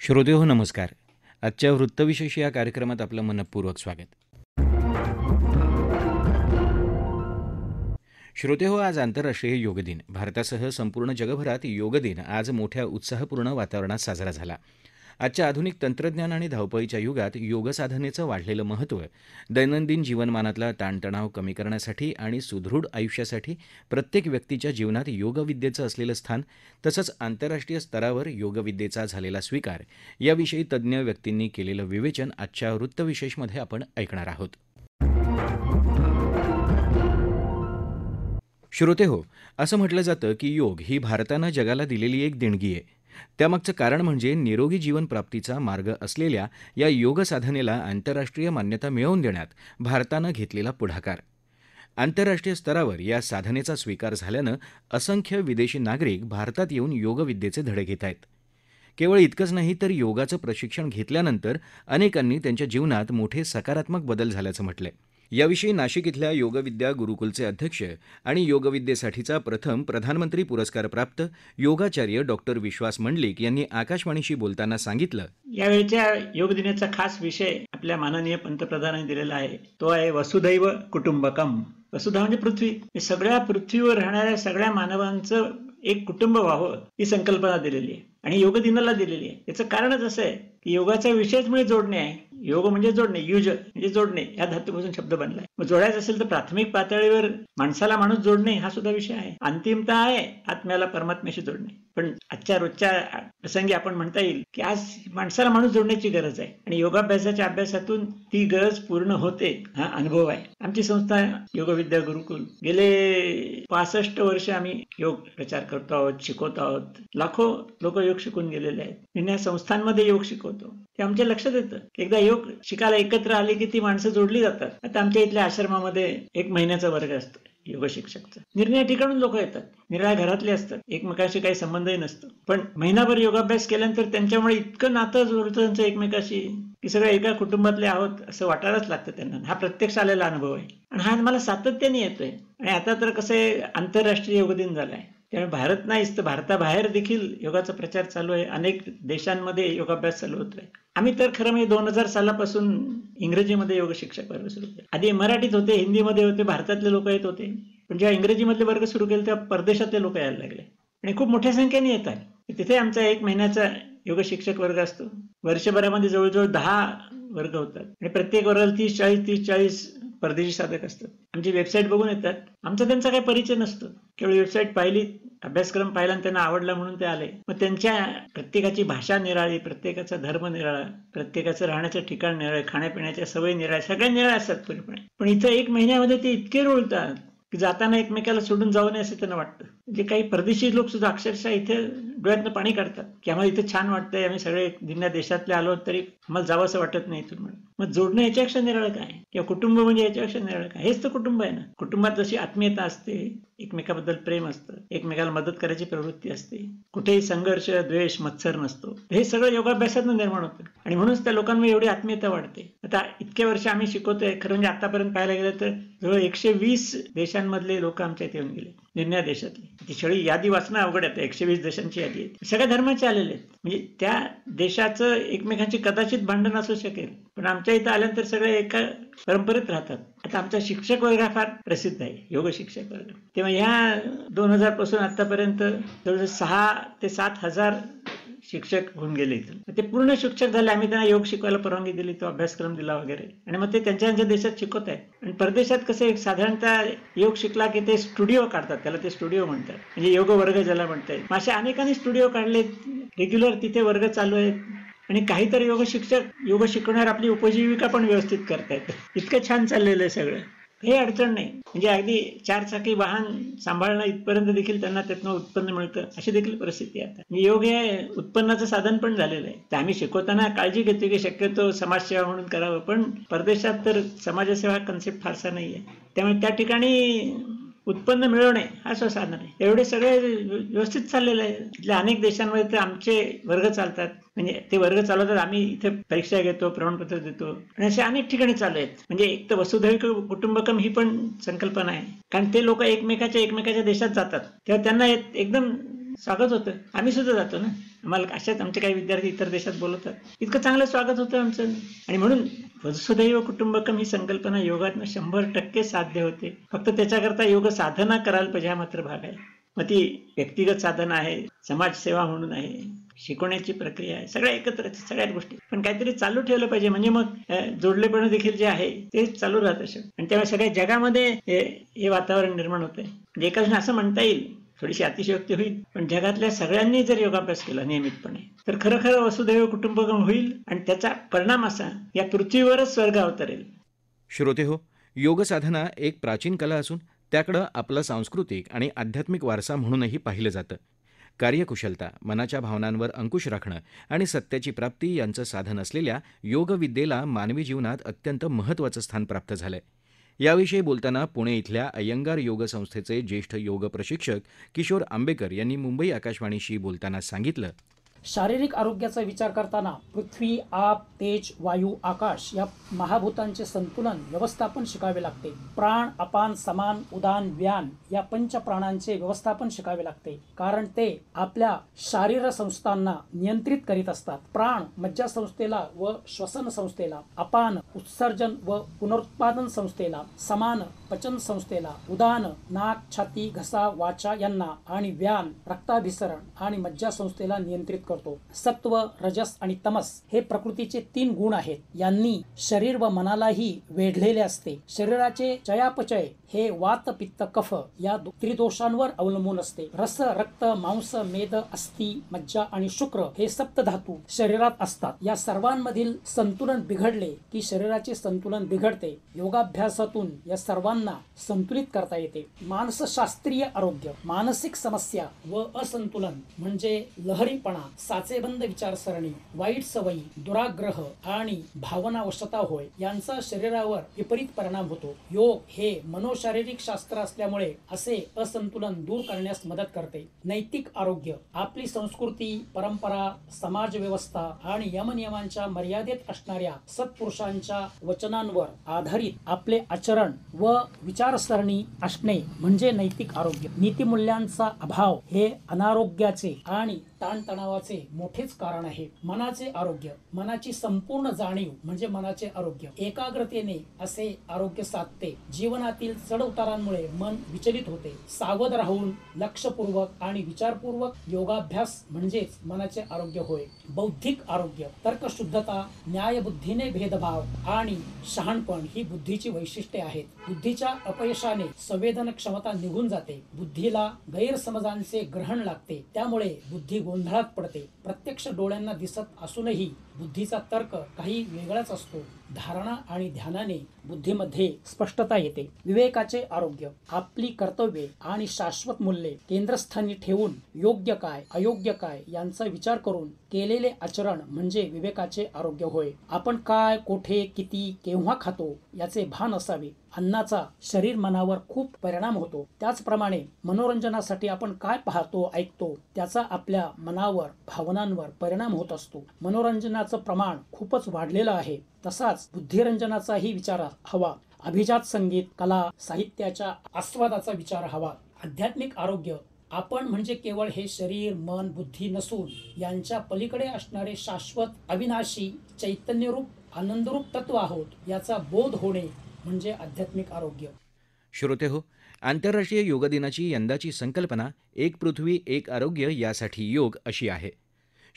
श्रोतेहो नमस्कार. आजच्या वृत्तविशेष या कार्यक्रमात आपलं मनःपूर्वक स्वागत. श्रोतेहो, आज आंतरराष्ट्रीय योग दिन. भारतासह संपूर्ण जगभरात योग दिन आज मोठ्या उत्साहपूर्ण वातावरणात साजरा झाला. आजच्या आधुनिक तंत्रज्ञान आणि धावपळीच्या युगात योगसाधनेचं वाढलेलं महत्त्व, दैनंदिन जीवनमानातला ताणतणाव कमी करण्यासाठी आणि सुदृढ आयुष्यासाठी प्रत्येक व्यक्तीच्या जीवनात योगविद्येचं असलेलं स्थान, तसंच आंतरराष्ट्रीय स्तरावर योगविद्येचा झालेला स्वीकार याविषयी तज्ज्ञ व्यक्तींनी केलेलं विवेचन आजच्या वृत्तविशेषमध्ये आपण ऐकणार आहोत. श्रोतेहो, असं म्हटलं जातं की योग ही भारतानं जगाला दिलेली एक देणगी आहे. त्यामागचं कारण म्हणजे निरोगी जीवन प्राप्तीचा मार्ग असलेल्या या योग साधनेला आंतरराष्ट्रीय मान्यता मिळवून देण्यात भारतानं घेतलेला पुढाकार. आंतरराष्ट्रीय स्तरावर या साधनेचा स्वीकार झाल्यानं असंख्य विदेशी नागरिक भारतात येऊन योगविद्येचे धडे घेत आहेत. केवळ इतकंच नाही, तर योगाचं प्रशिक्षण घेतल्यानंतर अनेकांनी त्यांच्या जीवनात मोठे सकारात्मक बदल झाल्याचं म्हटलंय. याविषयी नाशिक इथल्या योगविद्या गुरुकुलचे अध्यक्ष आणि योगविद्येसाठीचा प्रथम प्रधानमंत्री पुरस्कार प्राप्त योगाचार्य डॉक्टर विश्वास मंडलिक यांनी आकाशवाणीशी बोलताना सांगितलं. यावेळच्या योग दिनाचा खास विषय आपल्या माननीय पंतप्रधानांनी दिलेला आहे. तो आहे वसुधैव कुटुंबकम. वसुधा म्हणजे पृथ्वी. सगळ्या पृथ्वीवर राहणाऱ्या सगळ्या मानवांचं एक कुटुंब व्हावं ही संकल्पना दिलेली आहे आणि योग दिनाला दिलेली आहे. याचं कारणच असं आहे की योगाचा विषयच म्हणजे जोडणे आहे. योग म्हणजे जोडणे, युज म्हणजे जोडणे, या धातूपासून शब्द बनलाय. मग जोडायचं असेल तर प्राथमिक पातळीवर माणसाला माणूस जोडणे हा सुद्धा विषय आहे. अंतिमता आहे आत्म्याला परमात्म्याशी जोडणे. पण आजच्या रोजच्या प्रसंगी आपण म्हणता येईल की आज माणसाला माणूस जोडण्याची गरज आहे आणि योगाभ्यासाच्या अभ्यासातून ती गरज पूर्ण होते हा अनुभव आहे. आमची संस्था योगविद्या गुरुकुल गेले 65 वर्ष आम्ही योग प्रचार करतो आहोत, शिकवतो आहोत. लाखो लोक योग शिकून गेलेले आहेत. मी या संस्थांमध्ये योग शिकवतो. ते आमच्या लक्षात येतं की एकदा योग शिकायला एकत्र आले की ती माणसं जोडली जातात. आता आमच्या इथल्या आश्रमामध्ये 1 महिन्याचा वर्ग असतो योग शिक्षकचा. निरनिळ्या ठिकाणून लोक येतात, निरनिळ्या घरातले असतात, एकमेकाशी काही संबंधही नसतो. पण महिनाभर योगाभ्यास केल्यानंतर त्यांच्यामुळे इतकं नातं जुळतं त्यांचं एकमेकाशी की सगळं एका कुटुंबातले आहोत असं वाटायलाच लागतं त्यांना. हा प्रत्यक्ष आलेला अनुभव आहे आणि हा मला सातत्याने येतोय. आणि आता तर कसं आहे, आंतरराष्ट्रीय योग दिन झालाय, त्यामुळे भारत नाहीच तर भारताबाहेर देखील योगाचा प्रचार चालू आहे. अनेक देशांमध्ये योगाभ्यास चालू होतोय. आम्ही तर खरं म्हणजे 2000 सालापासून इंग्रजीमध्ये योग शिक्षक वर्ग सुरू केले. आधी मराठीत होते, हिंदीमध्ये होते, भारतातले लोक येत होते. पण जेव्हा इंग्रजीमधले वर्ग सुरू केले तेव्हा परदेशातले लोक यायला लागले आणि खूप मोठ्या संख्येने येतात. तिथे आमचा 1 महिन्याचा योग शिक्षक वर्ग असतो. वर्षभरामध्ये जवळजवळ 10 वर्ग होतात आणि प्रत्येक वर्गाला 30-40 परदेशी साधक असतात. आमची वेबसाईट बघून येतात. आमचा त्यांचा काही परिचय नसतो. केवळ वेबसाईट पाहिली, अभ्यासक्रम पाहिला आणि त्यांना आवडला म्हणून ते आले. मग त्यांच्या प्रत्येकाची भाषा निराळी, प्रत्येकाचा धर्म निराळा, प्रत्येकाचं राहण्याचं ठिकाण निराळे, खाण्यापिण्याच्या सवयी निराळ्या, सगळ्या निराळ्या असतात पूर्णपणे. पण इथं 1 महिन्यामध्ये ते इतके रुळतात की जाताना एकमेकाला सोडून जाऊ नये असं त्यांना वाटतं. म्हणजे काही परदेशी लोक सुद्धा अक्षरशः इथे डोळ्यातनं पाणी काढतात की आम्हाला इथं छान वाटतंय, आम्ही सगळे भिन्न देशातले आलो तरी आम्हाला जावं असं वाटत नाही इथून म्हणून. मग जोडणं याच्यापेक्षा निराळं काय, किंवा कुटुंब म्हणजे याच्यापेक्षा निराळं काय. हेच तर कुटुंब आहे ना. कुटुंबात जशी आत्मीयता असते, एकमेकाबद्दल प्रेम असतं, एकमेकाला मदत करायची प्रवृत्ती असते, कुठेही संघर्ष, द्वेष, मत्सर नसतो, हे सगळं योगाभ्यासातून निर्माण होतं आणि म्हणूनच त्या लोकांमध्ये एवढी आत्मीयता वाढते. आता इतक्या वर्ष आम्ही शिकवतोय, खरं म्हणजे आतापर्यंत पाहायला गेलं तर जवळ 120 देशांमधले लोक आमच्या इथे येऊन गेले, निरनिळ्या देशातले. ती सगळी यादी वाचणं अवघड आहे. 120 देशांची यादी आहे. सगळ्या धर्माचे आलेले आहेत. म्हणजे त्या देशाचं एकमेकांची कदाचित भांडण असू शकेल, पण आमच्या इथं आल्यानंतर सगळे एका परंपरेत राहतात. आता आमचा शिक्षक वर्ग हा फार प्रसिद्ध आहे, योग शिक्षक वर्ग. तेव्हा ह्या 2000 पासून आतापर्यंत जवळजवळ 6 ते 7 हजार शिक्षक होऊन गेले इथून. ते पूर्ण शिक्षक झाले. आम्ही त्यांना योग शिकवायला परवानगी दिली, तो अभ्यासक्रम दिला वगैरे, आणि मग ते त्यांच्या देशात शिकवत आहेत. आणि परदेशात कसं साधारणतः योग शिकला की ते स्टुडिओ काढतात, त्याला ते स्टुडिओ म्हणतात, म्हणजे योग वर्ग ज्याला म्हणतात. अशा अनेकांनी स्टुडिओ काढले, रेग्युलर तिथे वर्ग चालू आहेत आणि काहीतरी योग शिक्षक योग शिकवणार आपली उपजीविका पण व्यवस्थित करतायत. इतकं छान चाललेलं आहे सगळं. हे अडचण नाही. म्हणजे अगदी 4 चाकी वाहन सांभाळणं इथपर्यंत देखील त्यांना त्यातनं उत्पन्न मिळतं, अशी देखील परिस्थिती आहे आता. योग हे उत्पन्नाचं साधन पण झालेलं आहे. तर आम्ही शिकवताना काळजी घेतो की शक्यतो समाजसेवा म्हणून करावं, पण परदेशात तर समाजसेवा कन्सेप्ट फारसा नाहीये. त्यामुळे त्या ठिकाणी उत्पन्न मिळवणे हा साधन आहे. एवढे सगळे व्यवस्थित चाललेलं आहे. इथल्या अनेक देशांमध्ये तर आमचे वर्ग चालतात. म्हणजे ते वर्ग चालवतात, आम्ही इथे परीक्षा घेतो, प्रमाणपत्र देतो, आणि असे अनेक ठिकाणी चालू आहेत. म्हणजे एक तर वसुधैव कुटुंबकम ही पण संकल्पना आहे. कारण ते लोक एकमेकाच्या देशात जातात तेव्हा त्यांना एकदम स्वागत होतं. आम्ही सुद्धा जातो ना. आम्हाला अशाच आमचे काही विद्यार्थी इतर देशात बोलवतात. इतकं चांगलं स्वागत होतं आमचं. आणि म्हणून वसुधैव कुटुंबकम ही संकल्पना योगातनं 100% साध्य होते. फक्त त्याच्याकरता योग साधना करायला पाहिजे, हा मात्र भाग आहे. मग ती व्यक्तिगत साधना आहे, समाजसेवा म्हणून आहे, शिकवण्याची प्रक्रिया आहे, सगळ्या एकत्र सगळ्याच गोष्टी. पण काहीतरी चालू ठेवलं पाहिजे, म्हणजे मग जोडलेपण देखील जे आहे ते चालू राहत असेल. आणि त्यामुळे सगळ्या जगामध्ये हे वातावरण निर्माण होतंय. म्हणजे एका असं म्हणता येईल, थोडीशी अतिशयोक्ती होईल, पण जगातल्या सगळ्यांनी जर योगाभ्यास केला नियमितपणे तर खरं खरं वसुधैव कुटुंबकम होईल आणि त्याचा परिणाम असा या पृथ्वीवरच स्वर्ग अवतरेल. श्रोते हो, योग साधना एक प्राचीन कला असून त्याकडं आपला सांस्कृतिक आणि आध्यात्मिक वारसा म्हणूनही पाहिलं जातं. कार्यकुशलता, मनाच्या भावनांवर अंकुश राखणं आणि सत्याची प्राप्ती यांचं साधन असलेल्या योगविद्येला मानवी जीवनात अत्यंत महत्त्वाचं स्थान प्राप्त झालंय. याविषयी बोलताना पुणे इथल्या अय्यंगार योग संस्थेचे ज्येष्ठ योग प्रशिक्षक किशोर आंबेकर यांनी मुंबई आकाशवाणीशी बोलताना सांगितलं. शारीरिक आरोग्याचा विचार करताना पृथ्वी, आप, तेज, वायू, आकाश या महाभूतांचे संतुलन व्यवस्थापन शिकावे लागते. प्राण, अपान, समान, उदान, व्यान या पंचप्राणांचे व्यवस्थापन शिकावे लागते, कारण ते आपल्या शारीर संस्थांना नियंत्रित करीत असतात. प्राण मज्जा संस्थेला व श्वसन संस्थेला, अपान उत्सर्जन व पुनरुत्पादन संस्थेला, समान पचन संस्थेला, उदान नाक, छाती, घसा, वाचा यांना आणि व्यान रक्ताभिसरण आणि मज्जा संस्थेला नियंत्रित करतो. सत्व, रजस आणि तमस हे प्रकृतीचे 3 गुण आहेत. यांनी शरीर व मनालाही वेढलेले असते. शरीराचे चयापचय हे वात, पित्त, कफ या त्रिदोषांवर अवलंबून असते. रस, रक्त, मांस, मेद, अस्थि, मज्जा आणि शुक्र हे सप्तधातू शरीरात असतात. या सर्वांमधील संतुलन बिघडले की शरीराचे संतुलन बिघडते. योगाभ्यासातून या सर्वांना संतुलित करता येते. मानसशास्त्रीय आरोग्य, मानसिक समस्या व असंतुलन म्हणजे लहरीपणा, साचेबंद विचारसरणी, वाईट सवयी, दुराग्रह आणि भावनावशता होय. यांचा शरीरावर विपरीत परिणाम होतो. योग हे मनोशारीरिक शास्त्र असल्यामुळे असे असंतुलन दूर करण्यास मदत करते. नैतिक आरोग्य, आपली संस्कृती, परंपरा, समाज व्यवस्था आणि यमनियमांच्या मर्यादेत असणाऱ्या सत्पुरुषांच्या वचनांवर आधारित आपले आचरण व विचारसरणी असणे म्हणजे नैतिक आरोग्य. नीतिमूल्यांचा अभाव हे अनारोग्याचे आणि ताणतणावाचे मोठेच कारण आहे. मनाचे आरोग्य, मनाची संपूर्ण जाणीव म्हणजे मनाचे आरोग्य. एकाग्रतेने असे आरोग्य साधते. जीवनातील चढउतारांमुळे मन विचलित होते. सावध राहून लक्षपूर्वक आणि विचारपूर्वक योगाभ्यास म्हणजेच मनाचे आरोग्य होय. बौद्धिक आरोग्य, तर्कशुद्धता, न्यायबुद्धीने भेदभाव आणि शहाणपण ही बुद्धीची वैशिष्ट्ये आहेत. बुद्धीच्या अपयशाने संवेदन क्षमता निघून जाते. बुद्धीला गैरसमजांचे ग्रहण लागते. त्यामुळे बुद्धी गोंधळात पडते. प्रत्यक्ष डोळ्यांना दिसत असूनही बुद्धीचा तर्क काही वेगळाच असतो. धारणा आणि ध्यानाने बुद्धीमध्ये स्पष्टता येते. विवेकाचे आरोग्य, आपली कर्तव्ये आणि शाश्वत मूल्ये केंद्रस्थानी ठेवून योग्य काय अयोग्य काय यांचा विचार करून केलेले आचरण म्हणजे विवेकाचे आरोग्य होय. आपण काय, कोठे, किती, केव्हा खातो याचे भान असावे. अन्नाचा शरीर मनावर खूप परिणाम होतो. त्याचप्रमाणे मनोरंजनासाठी आपण काय पाहतो, ऐकतो त्याचा आपल्या मनावर, भावनांवर परिणाम होत असतो. मनोरंजनाचं प्रमाण खूपच वाढलेलं आहे. तसाच बुद्धिरंजनाचाही विचार हवा. अभिजात संगीत, कला, साहित्याच्या आस्वादाचा विचार हवा. आध्यात्मिक आरोग्य, आपण म्हणजे केवळ हे शरीर, मन, बुद्धी नसून यांच्या पलीकडे असणारे शाश्वत, अविनाशी, चैतन्यरूप, आनंदरूप तत्व आहोत याचा बोध होणे म्हणजे आध्यात्मिक आरोग्य. श्रोते हो, आंतरराष्ट्रीय योग दिनाची यंदाची संकल्पना एक पृथ्वी एक आरोग्य यासाठी योग अशी आहे.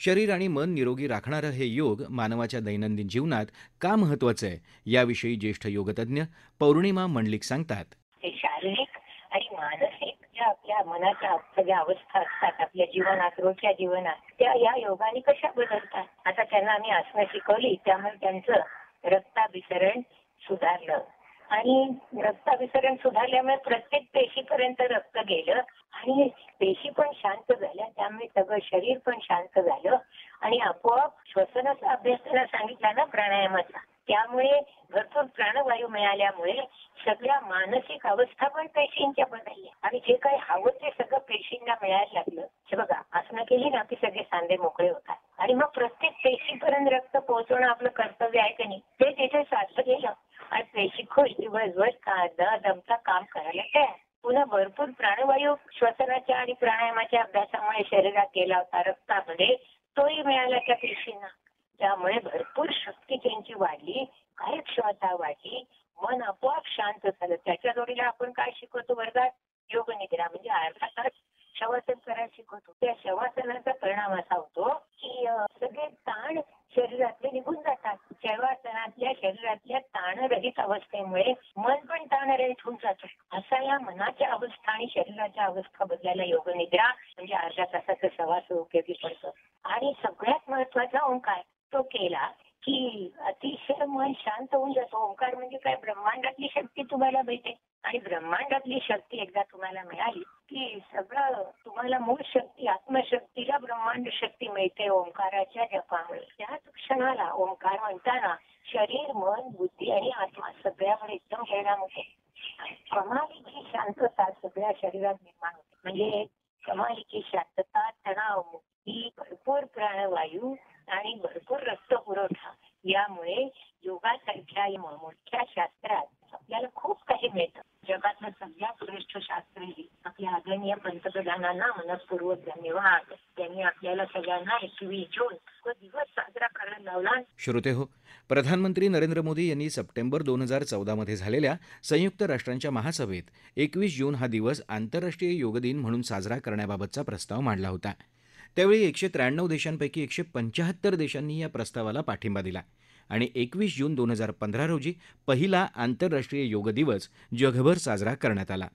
शरीर आणि मन निरोगी राखणारं हे योग मानवाच्या दैनंदिन जीवनात का महत्वाचं आहे याविषयी ज्येष्ठ योगतज्ञ पौर्णिमा मंडलिक सांगतात. हे शारीरिक आणि मानसिक ज्या आपल्या मनाच्या सगळ्या अवस्था असतात आपल्या जीवनात, रोजच्या जीवनात, त्या या योगाने कशा बदलतात. आता त्यांना आम्ही आसनं शिकवली, त्यामुळे त्यांचं रक्ताभिसरण सुधारलं आणि रक्ताभिसरण सुधारल्यामुळे प्रत्येक पेशीपर्यंत रक्त गेलं आणि पेशी पण शांत झाल्या. त्यामुळे सगळं शरीर पण शांत झालं आणि आपोआप श्वसनाचा अभ्यास त्यांना सांगितला ना प्राणायामाचा. त्यामुळे भरपूर प्राणवायू मिळाल्यामुळे सगळ्या मानसिक अवस्था पण पेशींच्या बदलल्या आणि जे काही हवं ते सगळं पेशींना मिळायला लागलं. हे बघा, आसनं केली ना की सगळे सांधे मोकळे होतात आणि मग प्रत्येक पेशीपर्यंत रक्त पोहोचवणं आपलं कर्तव्य आहे की नाही ते तिथे साधलं गेलं आणि पेशी खुश दिवसभर दमता काम करायला तयार. पुन्हा भरपूर प्राणवायू श्वसनाच्या आणि प्राणायामाच्या अभ्यासामुळे शरीरात गेला होता रक्तामध्ये, तोही मिळाला त्या पेशींना. त्यामुळे भरपूर शक्ती त्यांची वाढली, कार्यक्षमता वाढली, मन आपोआप शांत झालं. त्याच्या जोडीला आपण काय शिकवतो वर्गात? योग निद्रा, म्हणजे अर्धा तास शवासन करायला शिकवतो. त्या शवासनाचा परिणाम असा होतो की सगळे ताण शरीरातले निघून जातात. शवासनातल्या शरीरातल्या ताणरहित अवस्थेमुळे मन पण ताणरहित होऊन जातो. असा या मनाच्या अवस्था आणि शरीराच्या अवस्था बदलायला योग निद्रा म्हणजे अर्ध्या तासाचं शवासन उपयोगी पडतं. आणि सगळ्यात महत्वाचा ओंकार तो केला की अतिशय मन शांत होऊन जातो. ओंकार म्हणजे काय? ब्रह्मांडातली शक्ती तुम्हाला भेटे आणि ब्रह्मांडातली शक्ती एकदा तुम्हाला मिळाली की सगळं तुम्हाला मूळ शक्ती, आत्मशक्तीला ब्रह्मांड शक्ती मिळते ओंकाराच्या जपामुळे. त्याच क्षणाला ओंकार म्हणताना शरीर, मन, बुद्धी आणि आत्मा सगळ्यावर एकदम परिणाम होतो. कमालीची शांतता सगळ्या शरीरात निर्माण होते. म्हणजे कमालीची शांतता, तणाव ही भरपूर प्राणवायू आणि भरपूर रक्त पुरवठा यामुळे योगासारख्या या मोठ्या शास्त्रात आपल्याला खूप काही मिळतं. जगातलं सगळ्यात श्रेष्ठ शास्त्र हे आपल्या आदरणीय पंतप्रधानांना मनपूर्वक धन्यवाद. त्यांनी आपल्याला सगळ्यांना 21 जून तो दिवस साजरा करायला लावला. श्रोते हो, प्रधानमंत्री नरेंद्र मोदी यांनी सप्टेंबर 2014 मध्ये झालेल्या संयुक्त राष्ट्रांच्या महासभेत 21 जून हा दिवस आंतरराष्ट्रीय योग दिन म्हणून साजरा करण्याबाबतचा प्रस्ताव मांडला होता. त्यावेळी 193 देशांपैकी 175 देशांनी या प्रस्तावाला पाठिंबा दिला आणि 21 जून 2015 रोजी पहिला आंतरराष्ट्रीय योग दिवस जगभर साजरा करण्यात आला.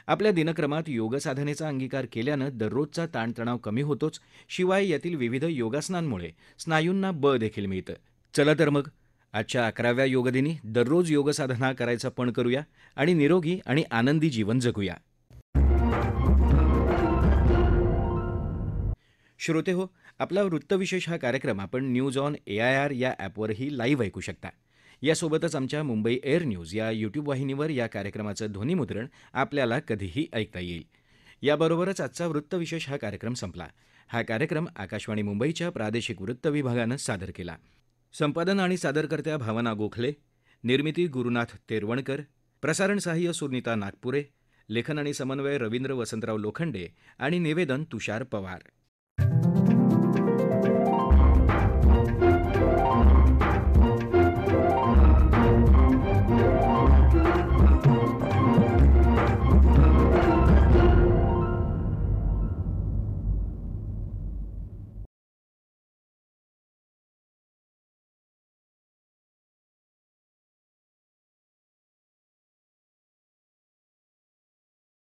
आपल्या दिनक्रमात योगसाधनेचा अंगीकार केल्यानं दररोजचा ताणतणाव कमी होतोच, शिवाय यातील विविध योगासनांमुळे स्नायूंना बळ देखील मिळतं. चला तर मग आजच्या 11व्या योगदिनी दररोज योगसाधना करायचा पण करूया आणि निरोगी आणि आनंदी जीवन जगूया. श्रोते हो, आपला वृत्तविशेष हा कार्यक्रम आपण न्यूज ऑन AIR या ॲपवरही लाईव्ह ऐकू शकता. यासोबतच आमच्या मुंबई एअर न्यूज या यूट्यूब वाहिनीवर या कार्यक्रमाचं ध्वनिमुद्रण आपल्याला कधीही ऐकता येईल. याबरोबरच आजचा वृत्तविशेष हा कार्यक्रम संपला. हा कार्यक्रम आकाशवाणी मुंबईच्या प्रादेशिक वृत्त विभागानं सादर केला. संपादन आणि सादरकर्त्या भावना गोखले, निर्मिती गुरुनाथ तेरवणकर, प्रसारण सहाय्य सुनीता नागपुरे, लेखन आणि समन्वय रवींद्र वसंतराव लोखंडे आणि निवेदन तुषार पवार.